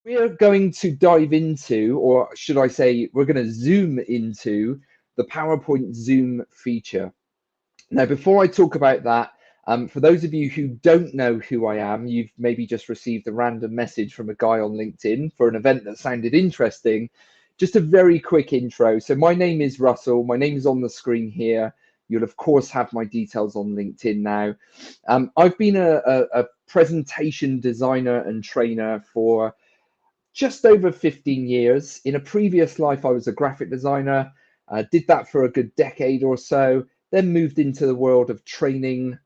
We are going to dive into, or should I say, we're going to zoom into the PowerPoint Zoom feature. Now, before I talk about that, for those of you who don't know who I am, you've maybe just received a random message from a guy on LinkedIn for an event that sounded interesting. Just a very quick intro. So my name is Russell. My name is on the screen here. You'll of course have my details on LinkedIn now. I've been a presentation designer and trainer for just over 15 years. In a previous life, I was a graphic designer, did that for a good decade or so, then moved into the world of training,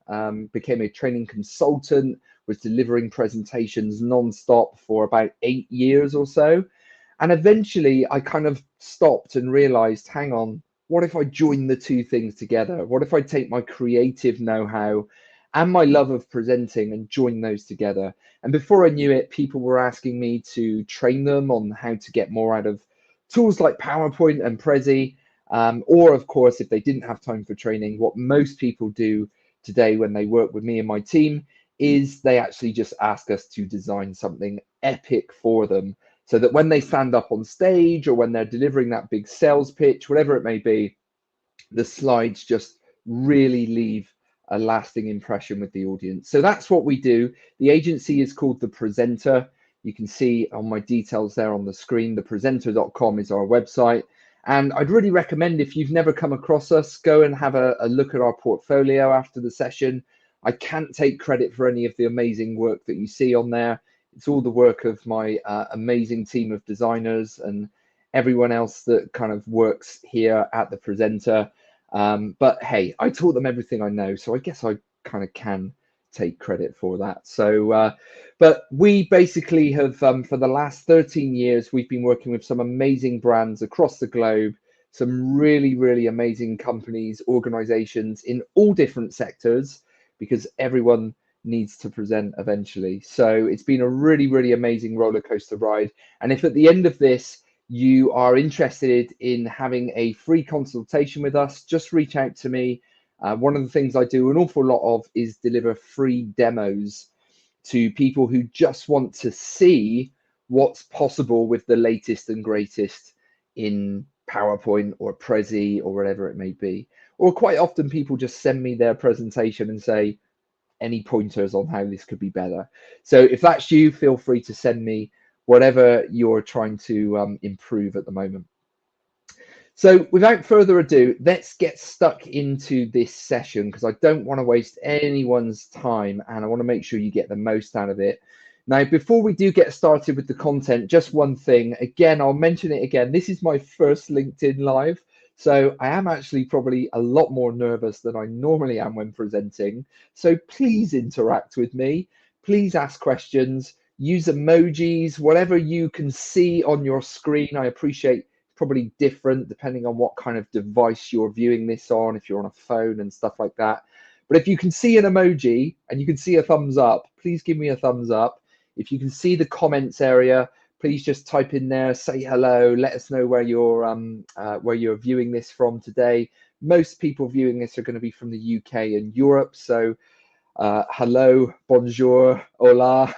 became a training consultant, was delivering presentations non-stop for about 8 years or so. And eventually I kind of stopped and realized, hang on, what if I join the two things together? What if I take my creative know-how and my love of presenting and join those together? And before I knew it, people were asking me to train them on how to get more out of tools like PowerPoint and Prezi. Or, of course, if they didn't have time for training, what most people do today when they work with me and my team is they actually just ask us to design something epic for them so that when they stand up on stage or when they're delivering that big sales pitch, whatever it may be, the slides just really leave a lasting impression with the audience. So that's what we do. The agency is called The Presenter. You can see on my details there on the screen, thepresenter.com is our website. And I'd really recommend, if you've never come across us, go and have a look at our portfolio after the session. I can't take credit for any of the amazing work that you see on there. It's all the work of my amazing team of designers and everyone else that kind of works here at The Presenter. But hey, I taught them everything I know, so I guess I kind of can take credit for that. So, but we basically have, for the last 13 years, we've been working with some amazing brands across the globe, some really, really amazing companies, organizations in all different sectors, because everyone needs to present eventually. So it's been a really, really amazing roller coaster ride. And if at the end of this, you are interested in having a free consultation with us, just reach out to me. One of the things I do an awful lot of is deliver free demos to people who just want to see what's possible with the latest and greatest in PowerPoint or Prezi or whatever it may be. Or quite often people just send me their presentation and say, any pointers on how this could be better. So if that's you, feel free to send me whatever you're trying to improve at the moment. So without further ado, let's get stuck into this session because I don't want to waste anyone's time and I want to make sure you get the most out of it. Now, before we do get started with the content, just one thing. Again, I'll mention it again. This is my first LinkedIn Live. So I am actually probably a lot more nervous than I normally am when presenting. So please interact with me. Please ask questions, use emojis, whatever you can see on your screen. I appreciate probably different depending on what kind of device you're viewing this on, if you're on a phone and stuff like that. But if you can see an emoji and you can see a thumbs up, please give me a thumbs up. If you can see the comments area, please just type in there, say hello, let us know where you're viewing this from today. Most people viewing this are going to be from the UK and Europe, so hello, bonjour, hola.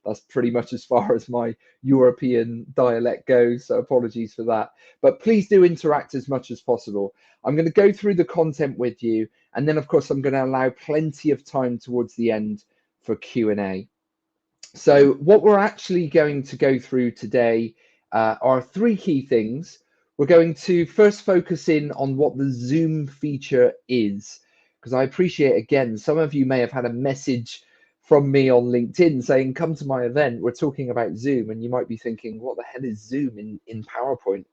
That's pretty much as far as my European dialect goes, so apologies for that. But please do interact as much as possible. I'm going to go through the content with you, and then of course I'm going to allow plenty of time towards the end for Q&A. So what we're actually going to go through today are three key things. We're going to first focus in on what the Zoom feature is, because I appreciate, again, some of you may have had a message from me on LinkedIn saying, come to my event, we're talking about Zoom, and you might be thinking, what the hell is Zoom in PowerPoint?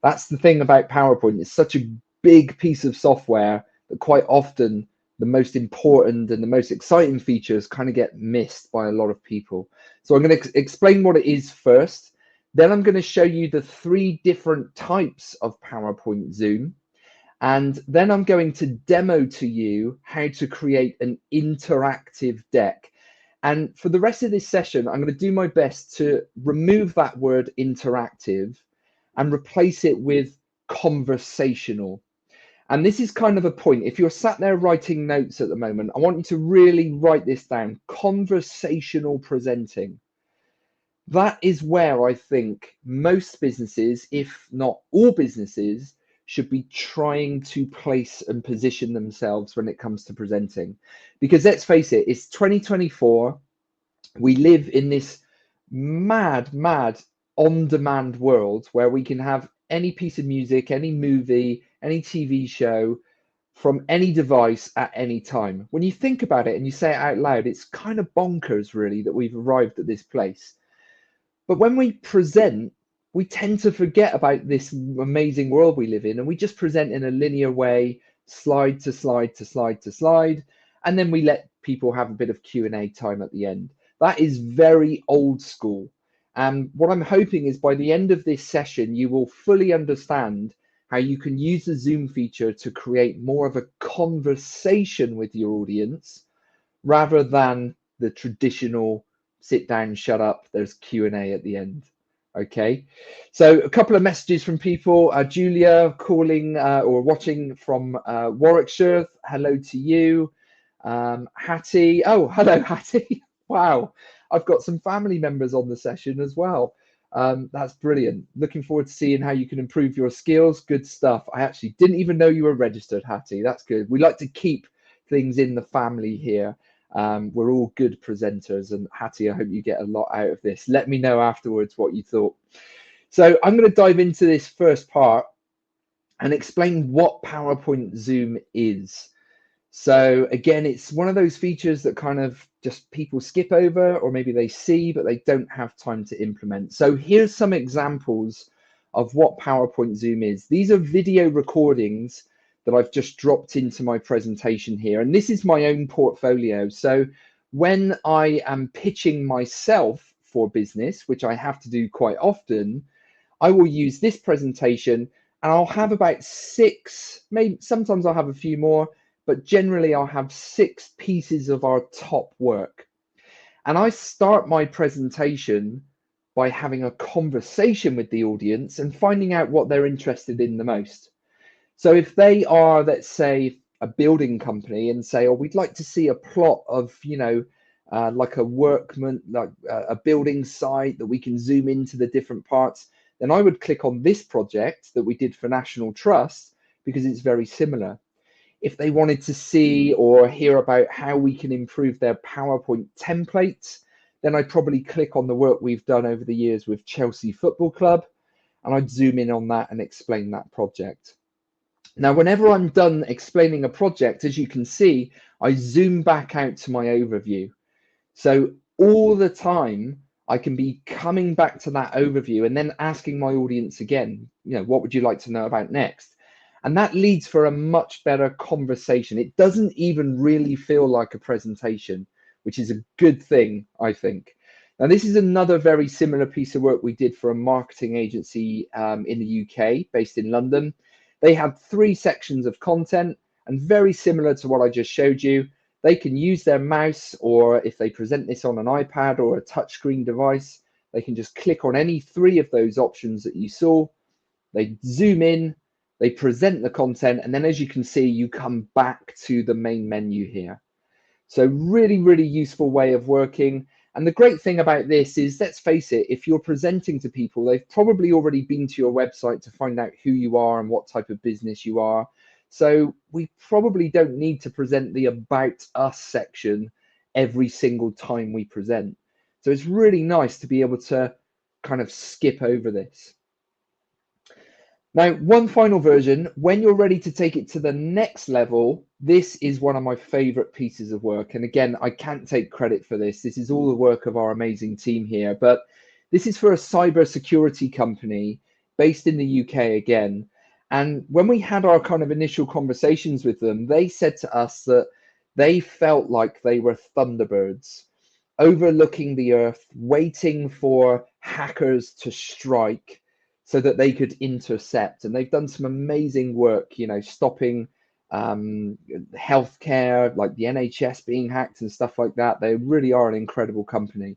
That's the thing about PowerPoint. It's such a big piece of software that quite often the most important and the most exciting features kind of get missed by a lot of people. So I'm going to explain what it is first. Then I'm going to show you the three different types of PowerPoint Zoom. And then I'm going to demo to you how to create an interactive deck. And for the rest of this session, I'm going to do my best to remove that word interactive and replace it with conversational. And this is kind of a point. If you're sat there writing notes at the moment, I want you to really write this down. Conversational presenting. That is where I think most businesses, if not all businesses, should be trying to place and position themselves when it comes to presenting. Because let's face it, it's 2024. We live in this mad on-demand world where we can have any piece of music, any movie, any TV show from any device at any time. When you think about it and you say it out loud, it's kind of bonkers, really, that we've arrived at this place. But when we present, we tend to forget about this amazing world we live in, and we just present in a linear way, slide to slide to slide to slide, and then we let people have a bit of Q&A time at the end. That is very old school. And what I'm hoping is by the end of this session, you will fully understand how you can use the Zoom feature to create more of a conversation with your audience rather than the traditional sit down, shut up, there's Q&A at the end. Okay, so a couple of messages from people. Julia calling or watching from Warwickshire. Hello to you. Hattie. Oh, hello, Hattie. Wow, I've got some family members on the session as well. That's brilliant. Looking forward to seeing how you can improve your skills. Good stuff. I actually didn't even know you were registered, Hattie. That's good. We like to keep things in the family here. We're all good presenters, and Hattie, I hope you get a lot out of this. Let me know afterwards what you thought. So I'm going to dive into this first part and explain what PowerPoint Zoom is. So again, it's one of those features that kind of just people skip over, or maybe they see, but they don't have time to implement. So here's some examples of what PowerPoint Zoom is. These are video recordings that I've just dropped into my presentation here. And this is my own portfolio. So when I am pitching myself for business, which I have to do quite often, I will use this presentation and I'll have about 6, maybe sometimes I'll have a few more, but generally I'll have 6 pieces of our top work. And I start my presentation by having a conversation with the audience and finding out what they're interested in the most. So if they are, let's say, a building company and say, oh, we'd like to see a plot of, like a workman, like a building site that we can zoom into the different parts, then I would click on this project that we did for National Trust because it's very similar. If they wanted to see or hear about how we can improve their PowerPoint templates, then I'd probably click on the work we've done over the years with Chelsea Football Club, and I'd zoom in on that and explain that project. Now, whenever I'm done explaining a project, as you can see, I zoom back out to my overview. So all the time, I can be coming back to that overview and then asking my audience again, what would you like to know about next? And that leads for a much better conversation. It doesn't even really feel like a presentation, which is a good thing, I think. Now, this is another very similar piece of work we did for a marketing agency in the UK, based in London. They had 3 sections of content, and very similar to what I just showed you. They can use their mouse, or if they present this on an iPad or a touchscreen device, they can just click on any 3 of those options that you saw. They zoom in, they present the content, and then as you can see, you come back to the main menu here. So really, really useful way of working. And the great thing about this is, let's face it, if you're presenting to people, they've probably already been to your website to find out who you are and what type of business you are. So we probably don't need to present the About Us section every single time we present. So it's really nice to be able to kind of skip over this. Now, one final version, when you're ready to take it to the next level, this is one of my favorite pieces of work. And again, I can't take credit for this. This is all the work of our amazing team here. But this is for a cybersecurity company based in the UK again. And when we had our kind of initial conversations with them, they said to us that they felt like they were thunderbirds overlooking the earth, waiting for hackers to strike so that they could intercept. And they've done some amazing work, stopping healthcare, like the NHS being hacked and stuff like that. They really are an incredible company.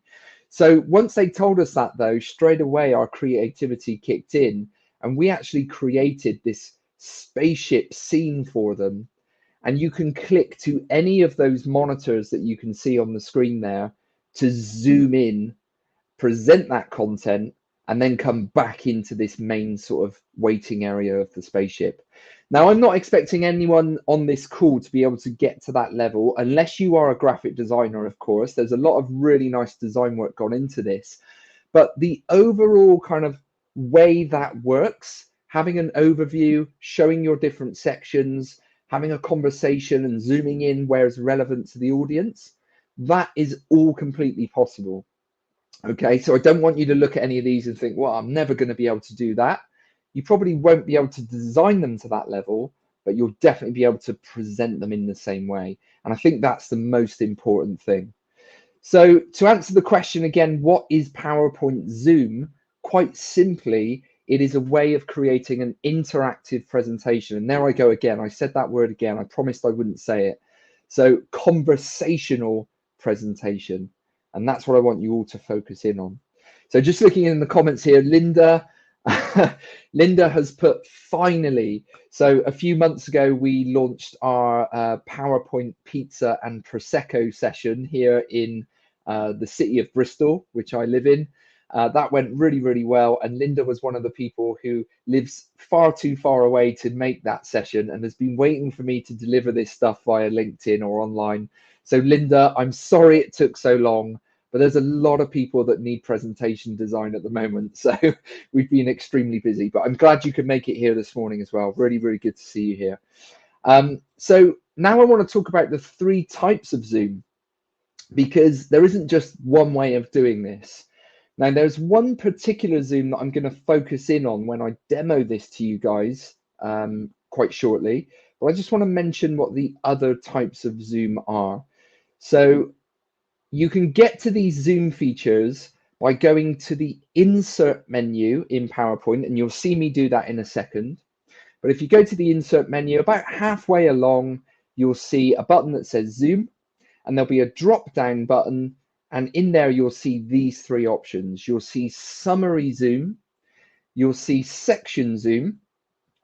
So once they told us that, though, straight away our creativity kicked in, and we actually created this spaceship scene for them. And you can click to any of those monitors that you can see on the screen there to zoom in present that content, and then come back into this main sort of waiting area of the spaceship. Now, I'm not expecting anyone on this call to be able to get to that level unless you are a graphic designer, of course. There's a lot of really nice design work gone into this. But the overall kind of way that works, having an overview, showing your different sections, having a conversation and zooming in where it's relevant to the audience, that is all completely possible. Okay, so I don't want you to look at any of these and think, well, I'm never going to be able to do that. You probably won't be able to design them to that level, but you'll definitely be able to present them in the same way. And I think that's the most important thing. So to answer the question again, what is PowerPoint Zoom? Quite simply, it is a way of creating an interactive presentation. And there I go again. I said that word again. I promised I wouldn't say it. So conversational presentation. And that's what I want you all to focus in on. So just looking in the comments here, Linda has put finally. So a few months ago, we launched our PowerPoint pizza and Prosecco session here in the city of Bristol, which I live in. That went really, really well. And Linda was one of the people who lives far too far away to make that session and has been waiting for me to deliver this stuff via LinkedIn or online. So Linda, I'm sorry it took so long, but there's a lot of people that need presentation design at the moment. So we've been extremely busy, but I'm glad you could make it here this morning as well. Really, really good to see you here. So now I want to talk about the 3 types of Zoom, because there isn't just one way of doing this. Now, there's one particular Zoom that I'm going to focus in on when I demo this to you guys quite shortly, but I just want to mention what the other types of Zoom are. So you can get to these Zoom features by going to the Insert menu in PowerPoint, and you'll see me do that in a second. But if you go to the Insert menu, about halfway along, you'll see a button that says Zoom, and there'll be a drop-down button, and in there you'll see these 3 options. You'll see Summary Zoom, you'll see Section Zoom,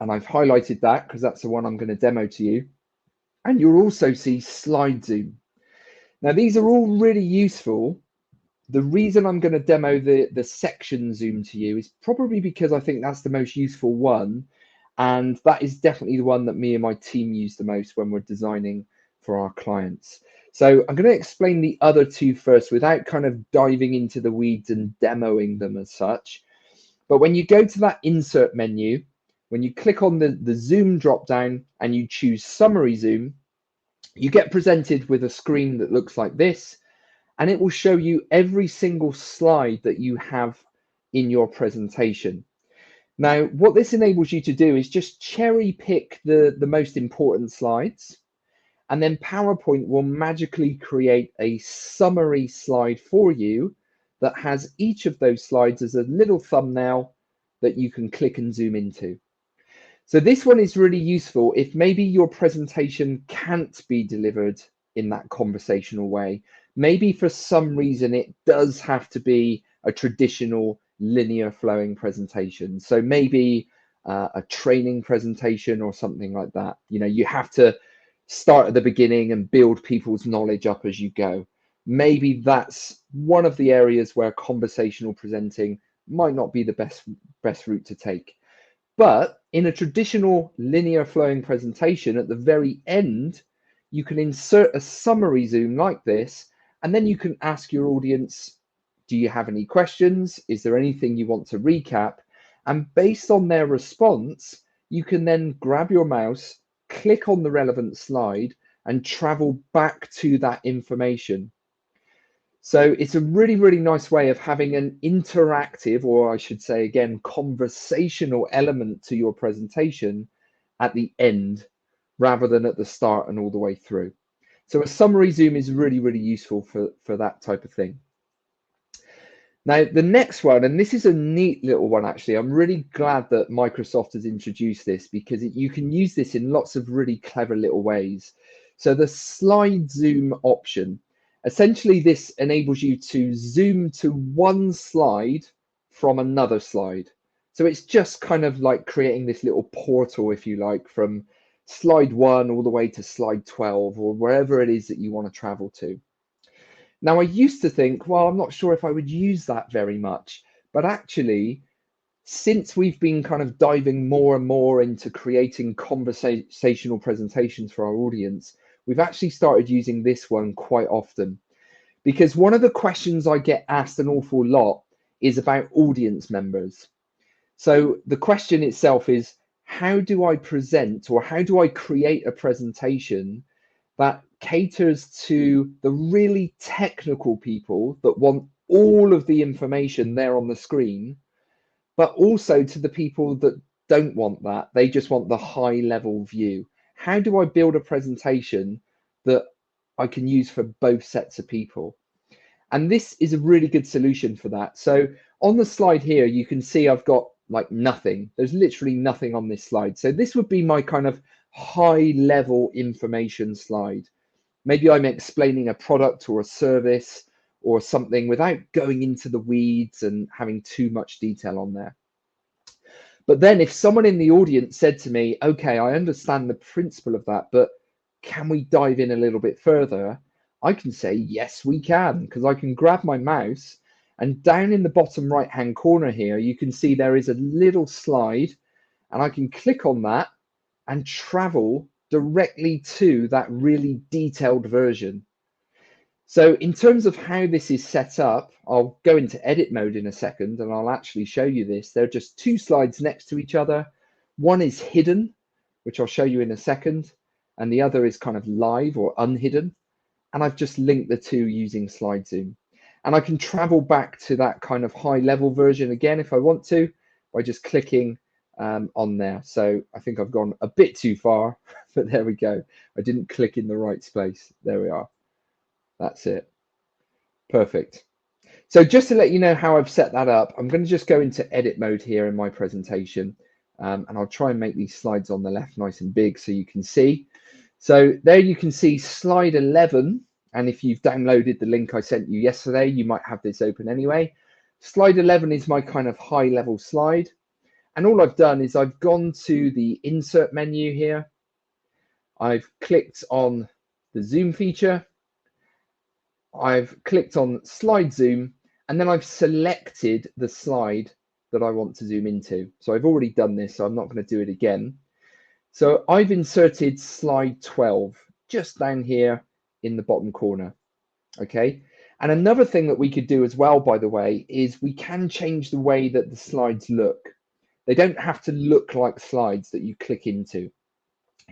and I've highlighted that because that's the one I'm going to demo to you, and you'll also see Slide Zoom. Now, these are all really useful. The reason I'm going to demo the Section Zoom to you is probably because I think that's the most useful one, and that is definitely the one that me and my team use the most when we're designing for our clients. So I'm going to explain the other 2 first without kind of diving into the weeds and demoing them as such. But when you go to that Insert menu, when you click on the Zoom drop down and you choose Summary Zoom, you get presented with a screen that looks like this, and it will show you every single slide that you have in your presentation. Now, what this enables you to do is just cherry pick the most important slides, and then PowerPoint will magically create a summary slide for you that has each of those slides as a little thumbnail that you can click and zoom into. So this one is really useful if maybe your presentation can't be delivered in that conversational way. Maybe for some reason it does have to be a traditional linear flowing presentation. So maybe a training presentation or something like that. You know, you have to start at the beginning and build people's knowledge up as you go. Maybe that's one of the areas where conversational presenting might not be the best route to take. But in a traditional linear flowing presentation, at the very end, you can insert a summary Zoom like this, and then you can ask your audience, do you have any questions? Is there anything you want to recap? And based on their response, you can then grab your mouse, click on the relevant slide, and travel back to that information. So it's a really, really nice way of having an interactive, or I should say again, conversational element to your presentation at the end, rather than at the start and all the way through. So a summary Zoom is really, really useful for that type of thing. Now, the next one, and this is a neat little one, actually. I'm really glad that Microsoft has introduced this because you can use this in lots of really clever little ways. So the slide zoom option, essentially this enables you to zoom to one slide from another slide. So it's just kind of like creating this little portal, if you like, from slide 1 all the way to slide 12 or wherever it is that you want to travel to. Now, I used to think, well, I'm not sure if I would use that very much, but actually, since we've been kind of diving more and more into creating conversational presentations for our audience, we've actually started using this one quite often. Because one of the questions I get asked an awful lot is about audience members. So the question itself is, how do I present, or how do I create a presentation that caters to the really technical people that want all of the information there on the screen, but also to the people that don't want that? They just want the high level view. How do I build a presentation that I can use for both sets of people? And this is a really good solution for that. So on the slide here, you can see I've got like nothing. There's literally nothing on this slide. So this would be my kind of high level information slide. Maybe I'm explaining a product or a service or something without going into the weeds and having too much detail on there. But then if someone in the audience said to me, okay, I understand the principle of that, but can we dive in a little bit further? I can say, yes, we can, because I can grab my mouse, and down in the bottom right hand corner here, you can see there is a little slide, and I can click on that and travel directly to that really detailed version. So in terms of how this is set up, I'll go into edit mode in a second and I'll actually show you this. They're just two slides next to each other. One is hidden, which I'll show you in a second, and the other is kind of live or unhidden. And I've just linked the two using slide zoom. And I can travel back to that kind of high level version again if I want to, by just clicking on there. So I think I've gone a bit too far, but there we go. I didn't click in the right space. There we are. That's it. Perfect. So just to let you know how I've set that up, I'm going to just go into edit mode here in my presentation, and I'll try and make these slides on the left nice and big so you can see. So there you can see slide 11, and if you've downloaded the link I sent you yesterday, you might have this open anyway. Slide 11 is my kind of high level slide, and all I've done is I've gone to the insert menu here. I've clicked on the zoom feature. I've clicked on slide zoom, and then I've selected the slide that I want to zoom into. So I've already done this, so I'm not going to do it again. So I've inserted slide 12 just down here in the bottom corner. Okay. And another thing that we could do as well, by the way, is we can change the way that the slides look. They don't have to look like slides that you click into.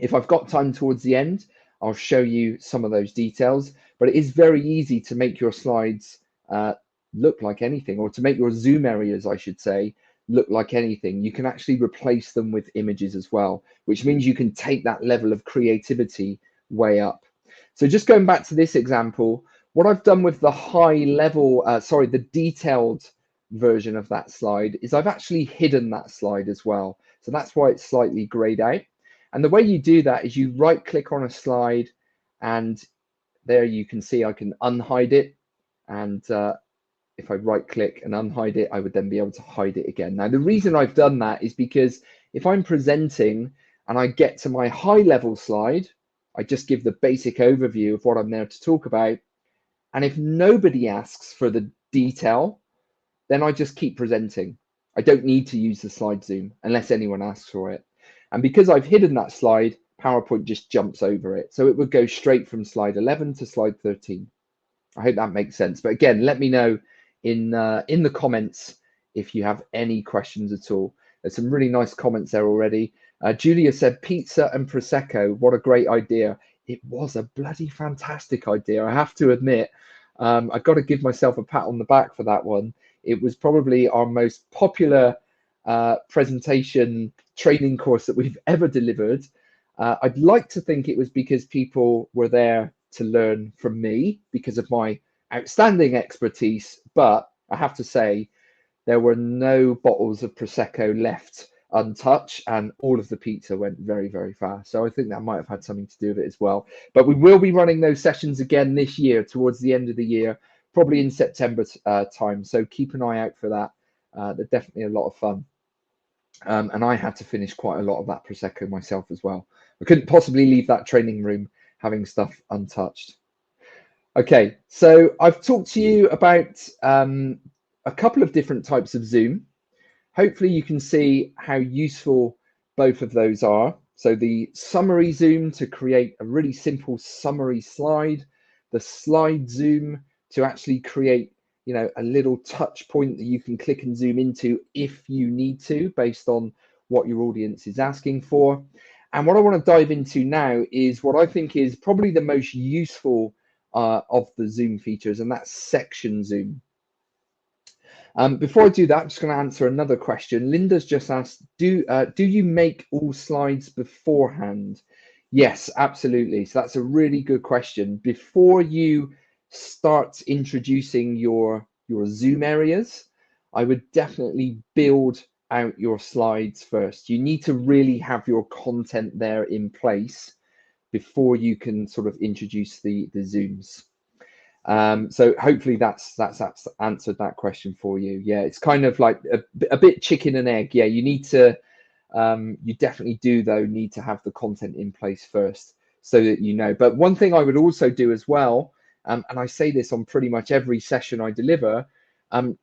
If I've got time towards the end, I'll show you some of those details, but it is very easy to make your slides look like anything, or to make your zoom areas, I should say, look like anything. You can actually replace them with images as well, which means you can take that level of creativity way up. So just going back to this example, what I've done with the high level, the detailed version of that slide is I've actually hidden that slide as well. So that's why it's slightly grayed out. And the way you do that is you right click on a slide, and there you can see I can unhide it. And if I right click and unhide it, I would then be able to hide it again. Now, the reason I've done that is because if I'm presenting and I get to my high level slide, I just give the basic overview of what I'm there to talk about. And if nobody asks for the detail, then I just keep presenting. I don't need to use the slide zoom unless anyone asks for it. And because I've hidden that slide, PowerPoint just jumps over it. So it would go straight from slide 11 to slide 13. I hope that makes sense. But again, let me know in the comments if you have any questions at all. There's some really nice comments there already. Julia said, pizza and Prosecco, what a great idea. It was a bloody fantastic idea, I have to admit. I've got to give myself a pat on the back for that one. It was probably our most popular presentation training course that we've ever delivered. I'd like to think it was because people were there to learn from me because of my outstanding expertise, but I have to say there were no bottles of Prosecco left untouched, and all of the pizza went very, very fast. So I think that might have had something to do with it as well. But we will be running those sessions again this year towards the end of the year, probably in September time. So keep an eye out for that. They're definitely a lot of fun. And I had to finish quite a lot of that Prosecco myself as well. I couldn't possibly leave that training room having stuff untouched. Okay, so I've talked to you about a couple of different types of Zoom. Hopefully you can see how useful both of those are. So the summary zoom to create a really simple summary slide, the slide zoom to actually create, a little touch point that you can click and zoom into if you need to, based on what your audience is asking for. And what I want to dive into now is what I think is probably the most useful of the zoom features, and that's section zoom. Before I do that, I'm just going to answer another question. Linda's just asked, do you make all slides beforehand? Yes, absolutely. So that's a really good question. Before you start introducing your Zoom areas, I would definitely build out your slides first. You need to really have your content there in place before you can sort of introduce the Zooms. So hopefully that's answered that question for you. Yeah, it's kind of like a bit chicken and egg. Yeah, you need to, you definitely do though need to have the content in place first so that you know. But one thing I would also do as well, and I say this on pretty much every session I deliver,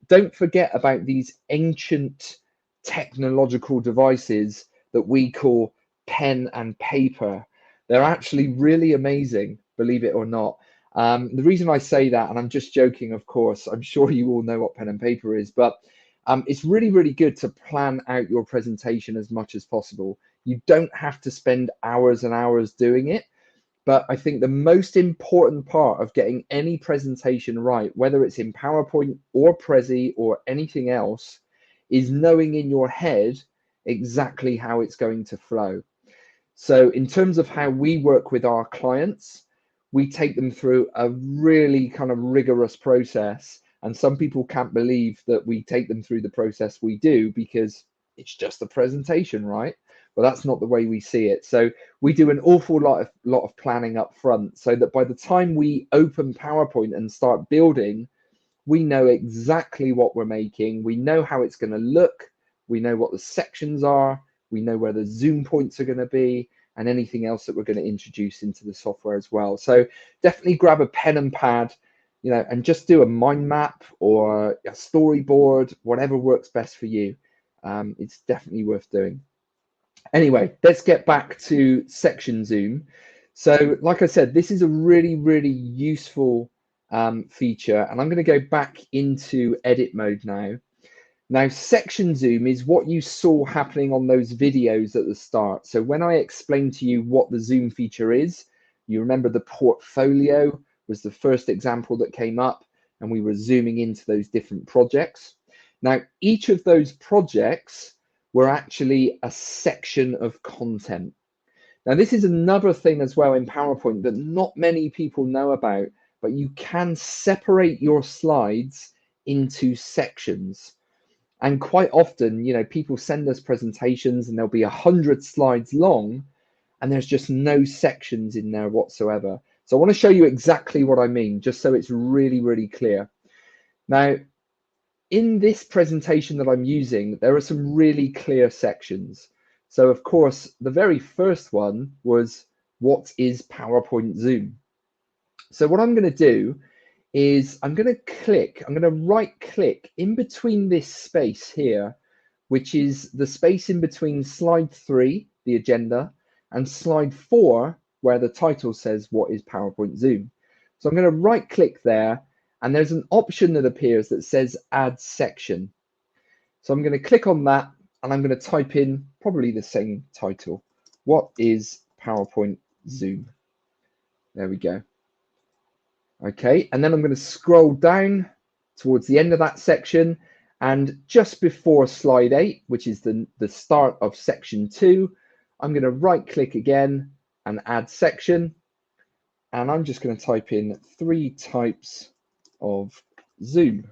don't forget about these ancient technological devices that we call pen and paper. They're actually really amazing, believe it or not. The reason I say that, and I'm just joking, of course, I'm sure you all know what pen and paper is, but it's really, really good to plan out your presentation as much as possible. You don't have to spend hours and hours doing it, but I think the most important part of getting any presentation right, whether it's in PowerPoint or Prezi or anything else, is knowing in your head exactly how it's going to flow. So in terms of how we work with our clients, we take them through a really kind of rigorous process. And some people can't believe that we take them through the process we do because it's just a presentation, right? Well, that's not the way we see it. So we do an awful lot of planning up front so that by the time we open PowerPoint and start building, we know exactly what we're making. We know how it's going to look. We know what the sections are. We know where the zoom points are going to be and anything else that we're going to introduce into the software as well. So definitely grab a pen and pad, and just do a mind map or a storyboard, whatever works best for you. It's definitely worth doing. Anyway, let's get back to section zoom. So like I said, this is a really, really useful feature, and I'm going to go back into edit mode now. Now, section zoom is what you saw happening on those videos at the start. So when I explained to you what the zoom feature is, you remember the portfolio was the first example that came up, and we were zooming into those different projects. Now, each of those projects were actually a section of content. Now, this is another thing as well in PowerPoint that not many people know about, but you can separate your slides into sections. And quite often, people send us presentations and there'll be 100 slides long and there's just no sections in there whatsoever. So I want to show you exactly what I mean, just so it's really, really clear. Now, in this presentation that I'm using, there are some really clear sections. So of course, the very first one was, what is PowerPoint Zoom? So what I'm going to do is I'm going to right click in between this space here, which is the space in between slide 3, the agenda, and slide 4, where the title says, what is PowerPoint Zoom? So I'm going to right click there, and there's an option that appears that says add section. So I'm going to click on that, and I'm going to type in probably the same title. What is PowerPoint Zoom? There we go. Okay, and then I'm going to scroll down towards the end of that section, and just before slide 8, which is the start of section 2, I'm going to right click again and add section, and I'm just going to type in 3 types of Zoom.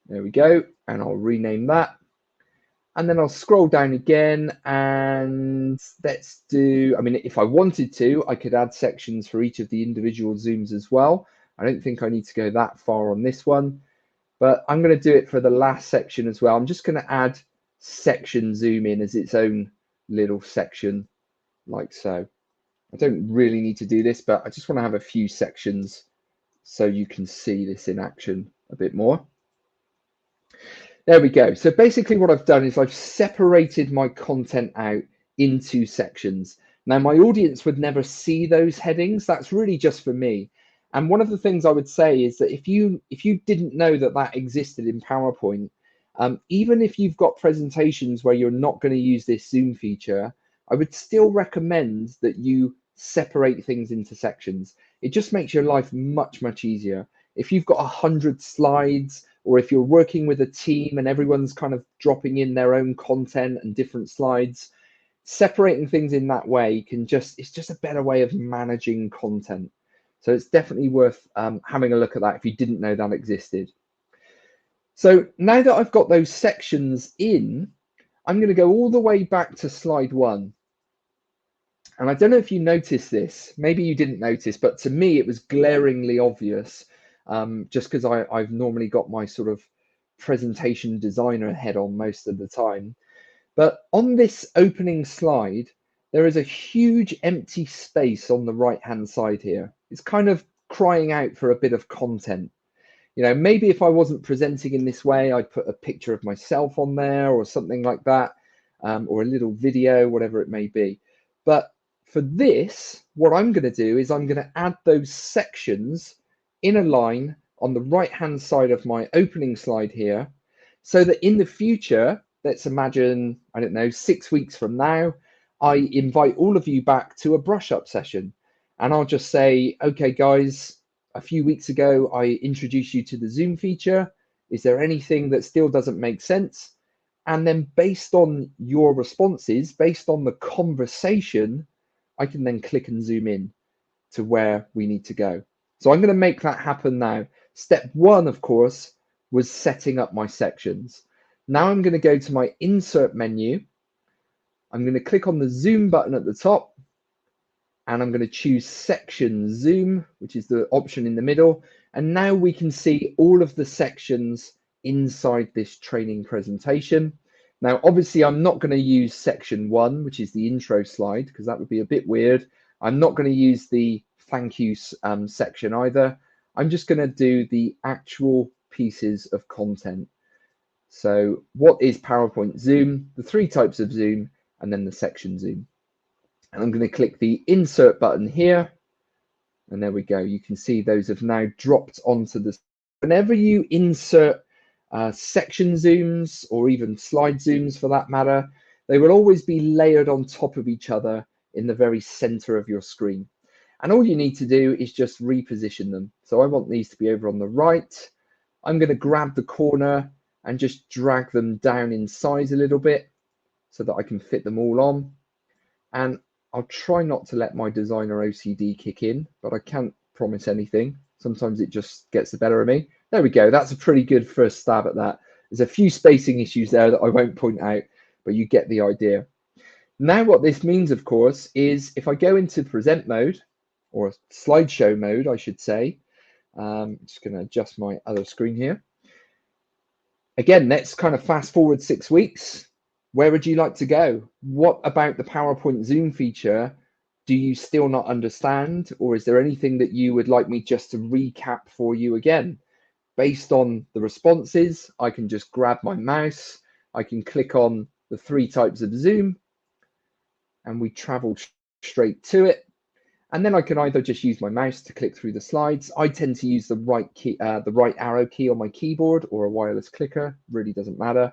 There we go, and I'll rename that. And then I'll scroll down again, and let's do, I mean, if I wanted to, I could add sections for each of the individual Zooms as well. I don't think I need to go that far on this one, but I'm going to do it for the last section as well. I'm just going to add section Zoom in as its own little section, like so. I don't really need to do this, but I just want to have a few sections so you can see this in action a bit more. There we go. So basically what I've done is I've separated my content out into sections. Now my audience would never see those headings. That's really just for me. And one of the things I would say is that if you didn't know that that existed in PowerPoint, even if you've got presentations where you're not going to use this zoom feature, I would still recommend that you separate things into sections. It just makes your life much, much easier. If you've got 100 slides, or if you're working with a team and everyone's kind of dropping in their own content and different slides, separating things in that way it's just a better way of managing content. So it's definitely worth having a look at that if you didn't know that existed. So now that I've got those sections in, I'm going to go all the way back to slide 1. And I don't know if you noticed this, maybe you didn't notice, but to me it was glaringly obvious, just because I've normally got my sort of presentation designer head on most of the time. But on this opening slide, there is a huge empty space on the right-hand side here. It's kind of crying out for a bit of content. You know, maybe if I wasn't presenting in this way, I'd put a picture of myself on there or something like that, or a little video, whatever it may be. But for this, what I'm going to do is I'm going to add those sections in a line on the right-hand side of my opening slide here, so that in the future, let's imagine, I don't know, 6 weeks from now, I invite all of you back to a brush-up session. And I'll just say, okay, guys, a few weeks ago, I introduced you to the Zoom feature. Is there anything that still doesn't make sense? And then based on your responses, based on the conversation, I can then click and zoom in to where we need to go. So I'm going to make that happen now. Step 1, of course, was setting up my sections. Now I'm going to go to my insert menu. I'm going to click on the zoom button at the top, and I'm going to choose section zoom, which is the option in the middle. And now we can see all of the sections inside this training presentation. Now, obviously, I'm not going to use section 1, which is the intro slide, because that would be a bit weird. I'm not going to use the thank you section either. I'm just going to do the actual pieces of content. So what is PowerPoint Zoom, the 3 types of Zoom, and then the section zoom. And I'm going to click the insert button here. And there we go. You can see those have now dropped onto the. Whenever you insert section zooms or even slide zooms for that matter, they will always be layered on top of each other in the very center of your screen. And all you need to do is just reposition them. So I want these to be over on the right. I'm going to grab the corner and just drag them down in size a little bit so that I can fit them all on. And I'll try not to let my designer OCD kick in, but I can't promise anything. Sometimes it just gets the better of me. There we go. That's a pretty good first stab at that. There's a few spacing issues there that I won't point out, but you get the idea. Now what this means, of course, is if I go into present mode, or slideshow mode, I should say, I'm just going to adjust my other screen here. Again, let's kind of fast forward 6 weeks. Where would you like to go? What about the PowerPoint Zoom feature do you still not understand? Or is there anything that you would like me just to recap for you again? Based on the responses, I can just grab my mouse. I can click on the 3 types of Zoom and we travel straight to it. And then I can either just use my mouse to click through the slides. I tend to use the right key, the right arrow key on my keyboard, or a wireless clicker, really doesn't matter.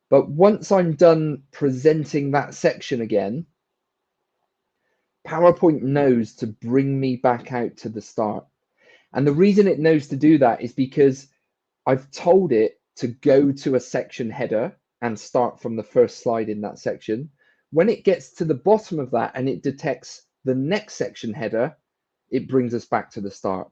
But once I'm done presenting that section again, PowerPoint knows to bring me back out to the start. And the reason it knows to do that is because I've told it to go to a section header and start from the first slide in that section. When it gets to the bottom of that and it detects the next section header, it brings us back to the start.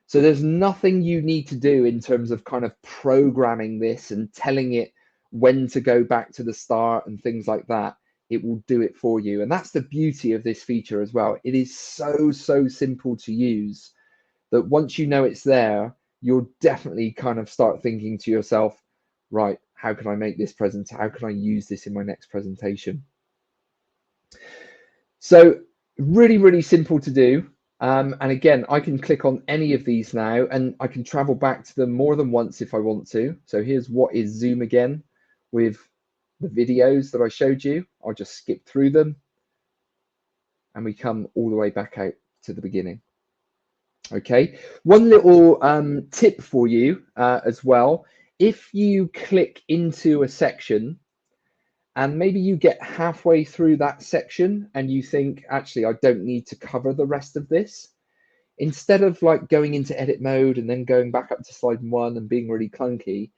So there's nothing you need to do in terms of kind of programming this and telling it when to go back to the start and things like that. It will do it for you. And that's the beauty of this feature as well. It is so simple to use that once you know it's there, you'll definitely kind of start thinking to yourself, right, how can I make this present? How can I use this in my next presentation? So really simple to do. And again, I can click on any of these now and I can travel back to them more than once if I want to. So here's what is Zoom again with the videos that I showed you. I'll just skip through them and we come all the way back out to the beginning. Okay, one little tip for you as well. If you click into a section and maybe you get halfway through that section and you think, actually, I don't need to cover the rest of this. Instead of like going into edit mode and then going back up to slide 1 and being really clunky,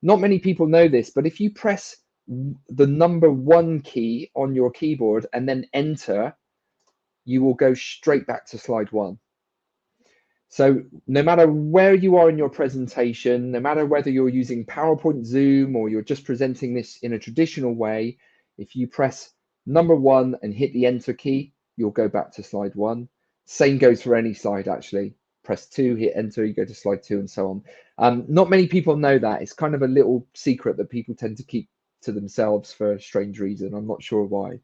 not many people know this, but if you press the number 1 key on your keyboard and then enter, you will go straight back to slide 1. So no matter where you are in your presentation, no matter whether you're using PowerPoint, Zoom, or you're just presenting this in a traditional way, if you press number 1 and hit the enter key, you'll go back to slide 1. Same goes for any slide, actually. Press 2, hit enter, you go to slide 2, and so on. Not many people know that. It's kind of a little secret that people tend to keep to themselves for a strange reason. I'm not sure why.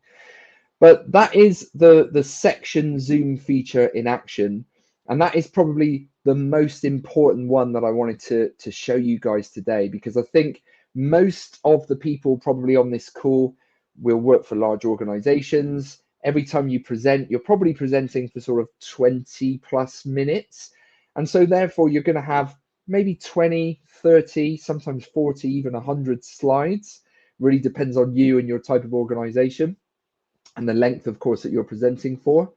But that is the section zoom feature in action. And that is probably the most important one that I wanted to show you guys today, because I think most of the people probably on this call will work for large organizations. Every time you present, you're probably presenting for sort of 20 plus minutes. And so therefore you're going to have maybe 20, 30, sometimes 40, even 100 slides. Really depends on you and your type of organization and the length, of course, that you're presenting for.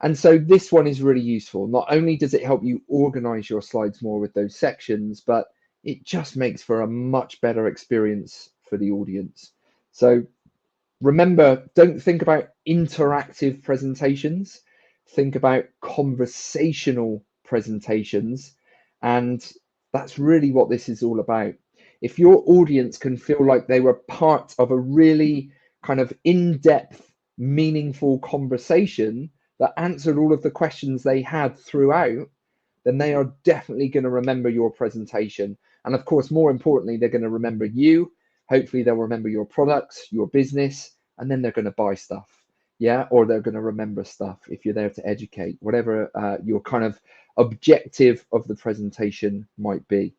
And so this one is really useful. Not only does it help you organize your slides more with those sections, but it just makes for a much better experience for the audience. So remember, don't think about interactive presentations. Think about conversational presentations. And that's really what this is all about. If your audience can feel like they were part of a really kind of in-depth, meaningful conversation that answered all of the questions they had throughout, then they are definitely going to remember your presentation. And of course, more importantly, they're going to remember you. Hopefully they'll remember your products, your business, and then they're going to buy stuff. Yeah, or they're going to remember stuff if you're there to educate, whatever your kind of objective of the presentation might be.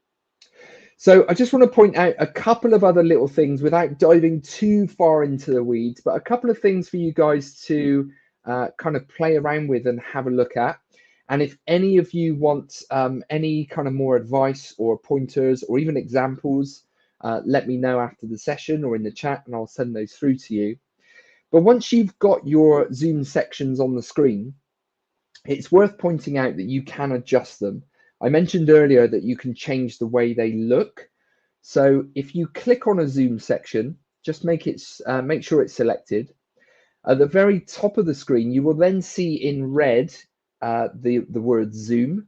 So I just want to point out a couple of other little things without diving too far into the weeds, but a couple of things for you guys to kind of play around with and have a look at. And if any of you want any kind of more advice or pointers or even examples, let me know after the session or in the chat and I'll send those through to you. But once you've got your Zoom sections on the screen, it's worth pointing out that you can adjust them. I mentioned earlier that you can change the way they look. So if you click on a Zoom section, just make sure it's selected. At the very top of the screen, you will then see in red the word Zoom.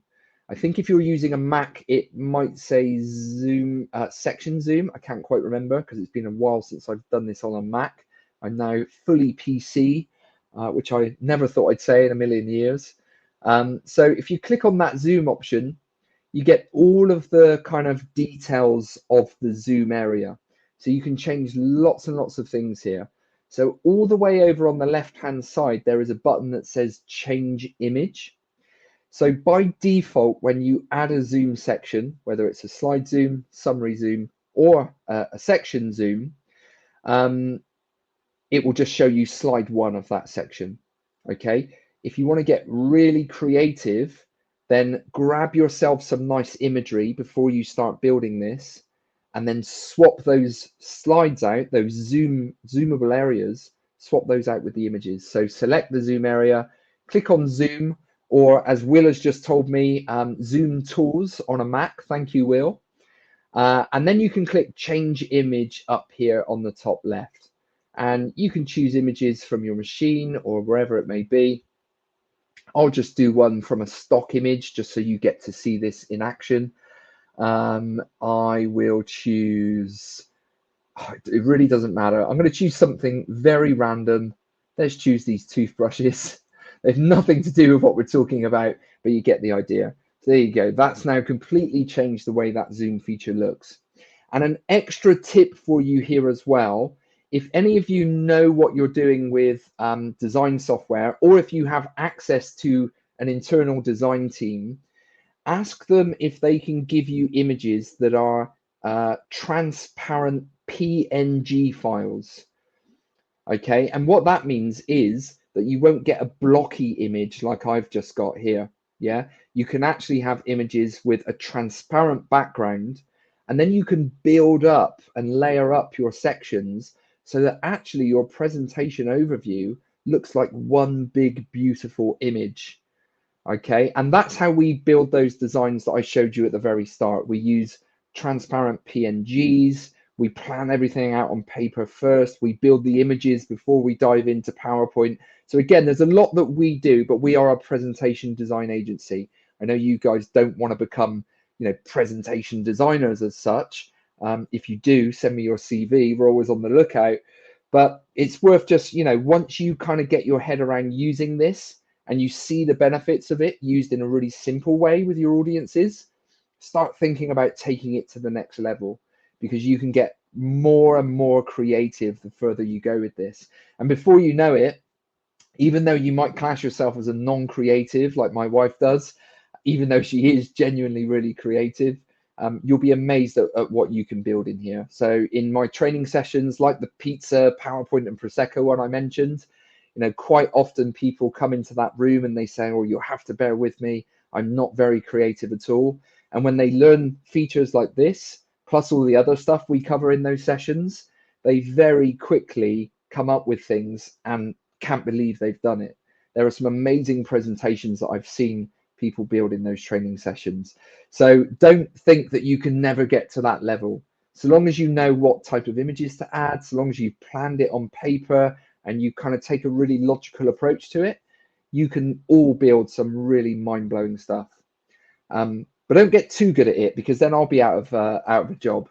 I think if you're using a Mac, it might say Zoom, section Zoom. I can't quite remember because it's been a while since I've done this on a Mac. I'm now fully PC, which I never thought I'd say in a million years. So if you click on that Zoom option, you get all of the kind of details of the Zoom area. So you can change lots and lots of things here. So all the way over on the left-hand side, there is a button that says Change Image. So by default, when you add a Zoom section, whether it's a slide Zoom, summary Zoom, or a section Zoom, it will just show you slide 1 of that section. Okay. If you want to get really creative, then grab yourself some nice imagery before you start building this, and then swap those slides out, those zoomable areas, swap those out with the images. So select the Zoom area, click on Zoom, or as Will has just told me, Zoom Tools on a Mac. Thank you, Will. And then you can click Change Image up here on the top left. And you can choose images from your machine or wherever it may be. I'll just do one from a stock image just so you get to see this in action. I will choose, it really doesn't matter. I'm going to choose something very random. Let's choose these toothbrushes. They've nothing to do with what we're talking about, but you get the idea. So there you go. That's now completely changed the way that Zoom feature looks. And an extra tip for you here as well, if any of you know what you're doing with design software, or if you have access to an internal design team, ask them if they can give you images that are transparent PNG files. Okay, and what that means is that you won't get a blocky image like I've just got here. Yeah, you can actually have images with a transparent background, and then you can build up and layer up your sections so that actually your presentation overview looks like one big beautiful image. Okay, and that's how we build those designs that I showed you at the very start. We use transparent PNGs. We plan everything out on paper first. We build the images before we dive into PowerPoint. So again, there's a lot that we do, but we are a presentation design agency. I know you guys don't want to become, presentation designers as such. If you do, send me your CV. We're always on the lookout. But it's worth just, once you kind of get your head around using this and you see the benefits of it used in a really simple way with your audiences, start thinking about taking it to the next level, because you can get more and more creative the further you go with this. And before you know it, even though you might class yourself as a non-creative like my wife does, even though she is genuinely really creative, you'll be amazed at what you can build in here. So in my training sessions, like the pizza, PowerPoint and Prosecco one I mentioned, quite often people come into that room and they say, oh, you'll have to bear with me, I'm not very creative at all. And when they learn features like this, plus all the other stuff we cover in those sessions, they very quickly come up with things and can't believe they've done it. There are some amazing presentations that I've seen people build in those training sessions. So don't think that you can never get to that level. So long as you know what type of images to add, so long as you've planned it on paper and you kind of take a really logical approach to it, you can all build some really mind-blowing stuff. But don't get too good at it, because then I'll be out of a job.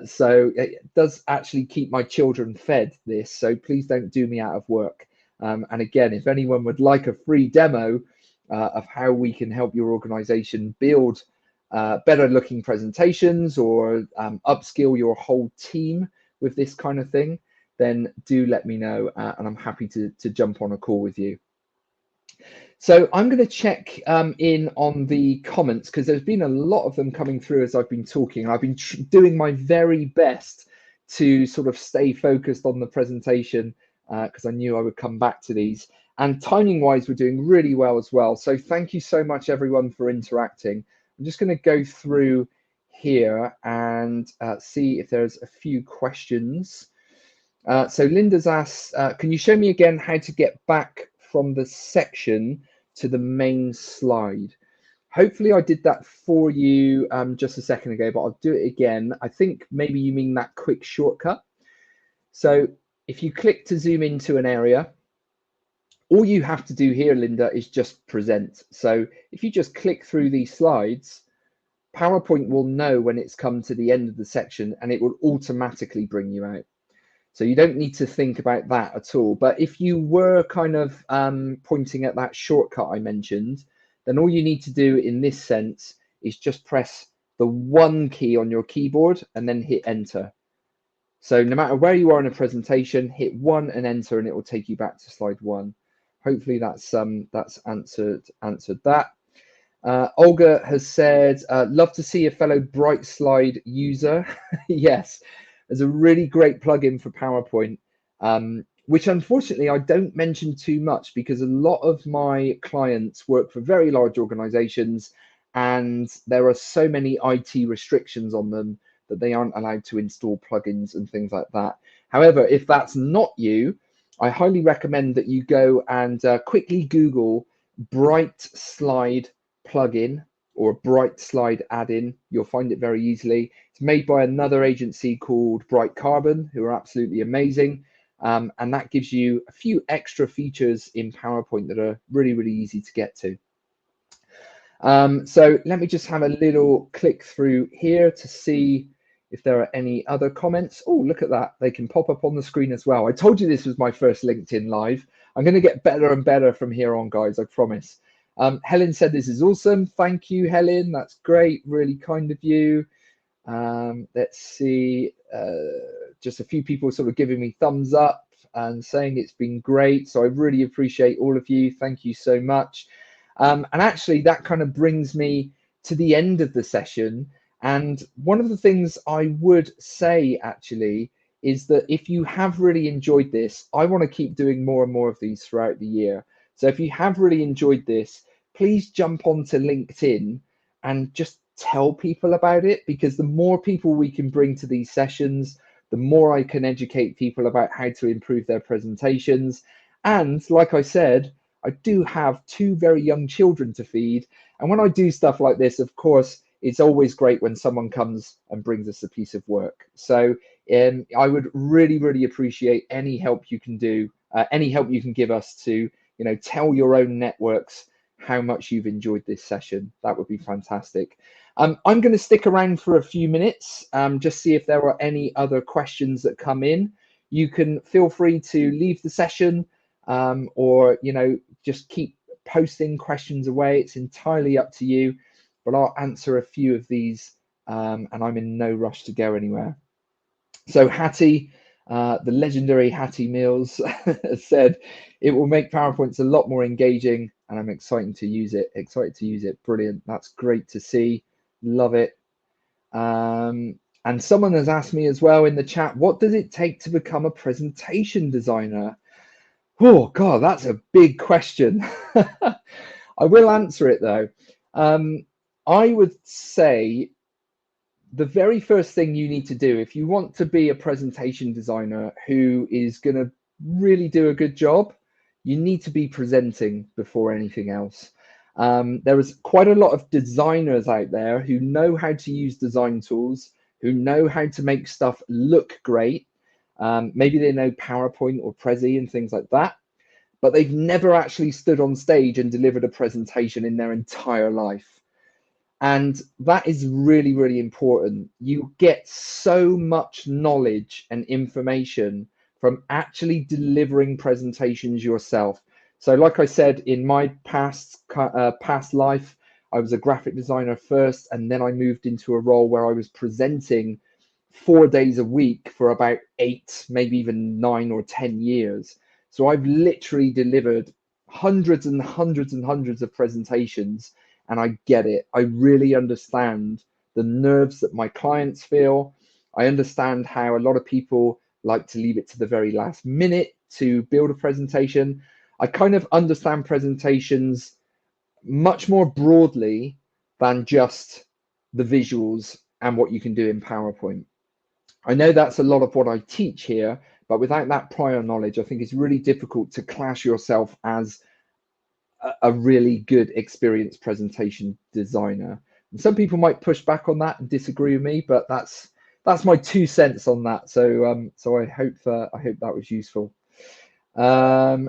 So it does actually keep my children fed, this, so please don't do me out of work. And again, if anyone would like a free demo of how we can help your organization build better looking presentations or upskill your whole team with this kind of thing, then do let me know, and I'm happy to jump on a call with you. So I'm going to check in on the comments, because there's been a lot of them coming through as I've been talking. I've been doing my very best to sort of stay focused on the presentation, because I knew I would come back to these. And timing wise, we're doing really well as well. So thank you so much, everyone, for interacting. I'm just going to go through here and see if there's a few questions. So Linda's asked, can you show me again how to get back from the section to the main slide? Hopefully I did that for you just a second ago, but I'll do it again. I think maybe you mean that quick shortcut. So if you click to zoom into an area, all you have to do here, Linda, is just present. So if you just click through these slides, PowerPoint will know when it's come to the end of the section and it will automatically bring you out. So you don't need to think about that at all. But if you were kind of pointing at that shortcut I mentioned, then all you need to do in this sense is just press the 1 key on your keyboard and then hit enter. So no matter where you are in a presentation, hit 1 and enter, and it will take you back to slide 1. Hopefully that's answered that. Olga has said, love to see a fellow Bright Slide user. Yes, there's a really great plugin for PowerPoint, which unfortunately I don't mention too much, because a lot of my clients work for very large organizations and there are so many IT restrictions on them that they aren't allowed to install plugins and things like that. However, if that's not you, I highly recommend that you go and quickly Google Bright Slide plugin or Bright Slide add-in. You'll find it very easily. It's made by another agency called Bright Carbon, who are absolutely amazing. And that gives you a few extra features in PowerPoint that are really, really easy to get to. So let me just have a little click through here to see if there are any other comments. Oh, look at that. They can pop up on the screen as well. I told you this was my first LinkedIn Live. I'm going to get better and better from here on, guys, I promise. Helen said this is awesome. Thank you, Helen. That's great. Really kind of you. Let's see. Just a few people sort of giving me thumbs up and saying it's been great. So I really appreciate all of you. Thank you so much. And actually, that kind of brings me to the end of the session. And one of the things I would say actually is that if you have really enjoyed this, I want to keep doing more and more of these throughout the year. So if you have really enjoyed this, please jump onto LinkedIn and just tell people about it, because the more people we can bring to these sessions, the more I can educate people about how to improve their presentations. And like I said, I do have 2 very young children to feed. And when I do stuff like this, of course, it's always great when someone comes and brings us a piece of work. So I would really, really appreciate any help you can do, any help you can give us to, tell your own networks how much you've enjoyed this session. That would be fantastic. I'm going to stick around for a few minutes, just see if there are any other questions that come in. You can feel free to leave the session, or just keep posting questions away. It's entirely up to you, but I'll answer a few of these, and I'm in no rush to go anywhere. So Hattie, the legendary Hattie Mills, said it will make PowerPoints a lot more engaging, and I'm excited to use it. Brilliant. That's great to see. Love it. And someone has asked me as well in the chat, what does it take to become a presentation designer? Oh God, that's a big question. I will answer it though. I would say the very first thing you need to do if you want to be a presentation designer who is going to really do a good job, you need to be presenting before anything else. There is quite a lot of designers out there who know how to use design tools, who know how to make stuff look great. Maybe they know PowerPoint or Prezi and things like that, but they've never actually stood on stage and delivered a presentation in their entire life. And that is really, really important. You get so much knowledge and information from actually delivering presentations yourself. So like I said, in my past life, I was a graphic designer first, and then I moved into a role where I was presenting 4 days a week for about 8, maybe even 9 or 10 years. So I've literally delivered hundreds and hundreds and hundreds of presentations, and I get it. I really understand the nerves that my clients feel. I understand how a lot of people like to leave it to the very last minute to build a presentation. I kind of understand presentations much more broadly than just the visuals and what you can do in PowerPoint. I know that's a lot of what I teach here, but without that prior knowledge, I think it's really difficult to class yourself as a really good experienced presentation designer. And some people might push back on that and disagree with me, but that's my 2 cents on that. So so I hope that was useful. Bilal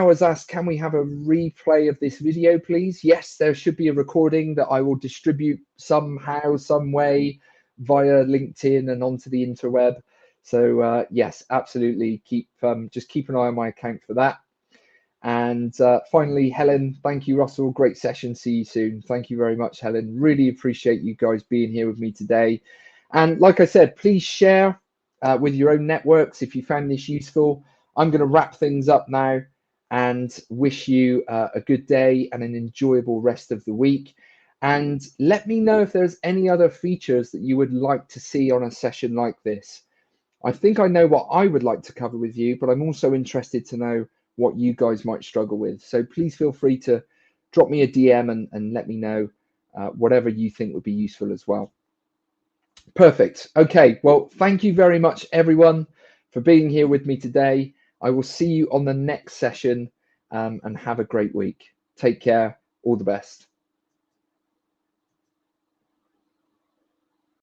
has asked, can we have a replay of this video, please? Yes, there should be a recording that I will distribute somehow, some way, via LinkedIn and onto the interweb. So yes, absolutely. Just keep an eye on my account for that. And finally, Helen, thank you, Russell. Great session. See you soon. Thank you very much, Helen. Really appreciate you guys being here with me today. And like I said, please share with your own networks if you found this useful. I'm going to wrap things up now and wish you a good day and an enjoyable rest of the week. And let me know if there's any other features that you would like to see on a session like this. I think I know what I would like to cover with you, but I'm also interested to know what you guys might struggle with. So please feel free to drop me a DM and let me know whatever you think would be useful as well. Perfect. Okay, well, thank you very much, everyone, for being here with me today. I will see you on the next session, and have a great week. Take care. All the best.